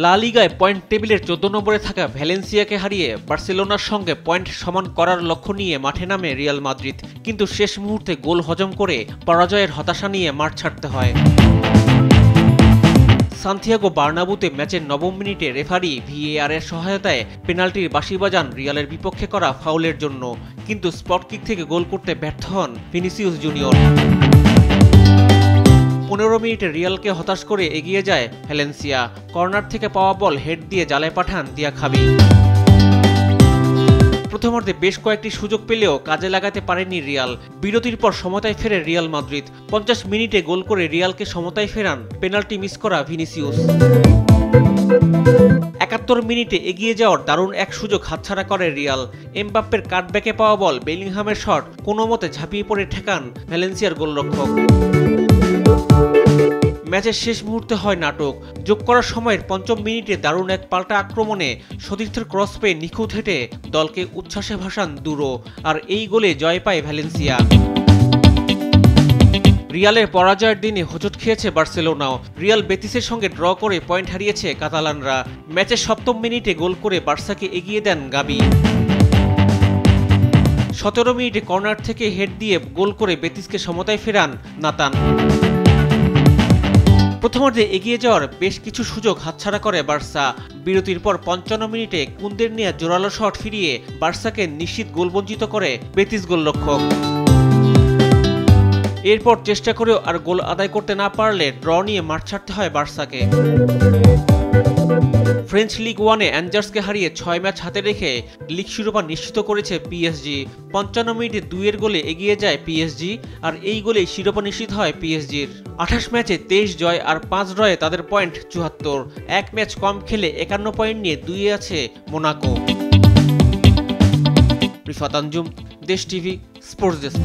লা লিগায় পয়েন্ট টেবিলের 14 নম্বরে থাকা ভ্যালেন্সিয়াকে হারিয়ে বার্সেলোনার সঙ্গে পয়েন্ট সমান করার লক্ষ্য নিয়ে মাঠে নামে রিয়াল মাদ্রিদ, কিন্তু শেষ মুহূর্তে গোল হজম করে পরাজয়ের হতাশা নিয়ে মাঠ ছাড়তে হয়। সান্তিয়াগো বার্নাবুতে ম্যাচের 9 মিনিটে রেফারি ভিএআর এর সহায়তায় পেনাল্টির বাঁশি বাজান রিয়ালের বিপক্ষে করা ফাউলের জন্য, কিন্তু স্পট কিক থেকে গোল করতে ব্যর্থ হন ভিনিসিয়াস জুনিয়র। 15 মিনিটে রিয়ালকে হতাশ করে এগিয়ে যায় ভ্যালেন্সিয়া। কর্নার থেকে পাওয়া বল হেড দিয়ে জালে পাঠান দিয়াখাবি। প্রথমার্ধে বেশ কয়েকটি সুযোগ পেলেও কাজে লাগাতে পারেনি রিয়াল। বিরতির পর সমতায় ফেরে রিয়াল মাদ্রিদ। 50 মিনিটে গোল করে রিয়ালকে সমতায় ফেরান পেনাল্টি মিস করা ভিনিসিয়াস। 71 মিনিটে এগিয়ে যাওয়ার দারুণ এক সুযোগ হাতছাড়া করে রিয়াল। এমবাপ্পের কাটব্যাকে পাওয়া বল বেলিংহামের শট কোনোমতে ঝাঁপিয়ে পড়ে ঠেকান ভ্যালেন্সিয়ার গোলরক্ষক। ম্যাচের শেষ মুহূর্তে হয় নাটক। যোগ করার সময়ের 5ম মিনিটে দারুণ এক পাল্টা আক্রমণে সতীর্থের ক্রস পেয়ে নিখুঁত হেঁটে দলকে উচ্ছ্বাসে ভাসান দুরো, আর এই গোলে জয় পায় ভ্যালেন্সিয়া। রিয়ালের পরাজয়ের দিনে হোঁচট খেয়েছে বার্সেলোনাও। রিয়াল বেতিসের সঙ্গে ড্র করে পয়েন্ট হারিয়েছে কাতালানরা। ম্যাচের 7ম মিনিটে গোল করে বার্সাকে এগিয়ে দেন গাবি। 17 মিনিটে কর্নার থেকে হেড দিয়ে গোল করে বেতিসকে সমতায় ফেরান নাতান। প্রথমার্ধে এগিয়ে যাওয়ার বেশ কিছু সুযোগ হাতছাড়া করে বার্সা। বিরতির পর 55 মিনিটে কুন্দের নিয়ে জোরালো শট ফিরিয়ে বার্সাকে নিশ্চিত গোলবঞ্চিত করে বেতিস গোলরক্ষক। এরপর চেষ্টা করেও আর গোল আদায় করতে না পারলে ড্র নিয়ে মাঠ ছাড়তে হয় বার্সাকে। ফ্রেঞ্চ লিগ 1-এ অ্যাঞ্জার্সকে হারিয়ে 6 ম্যাচ হাতে রেখে লিগ শিরোপা নিশ্চিত করেছে পিএসজি। 55 মিনিটে 2-এর গোলে এগিয়ে যায় পিএসজি, আর এই গোলেই শিরোপা নিশ্চিত হয় পিএসজির। 28 ম্যাচে 23 জয় আর 5 ড্রয়ে তাদের পয়েন্ট 74। এক ম্যাচ কম খেলে 51 পয়েন্ট নিয়ে 2-এ আছে মোনাকো। রিফাত আঞ্জুম, দেশ টিভি, স্পোর্টস ডেস্ক।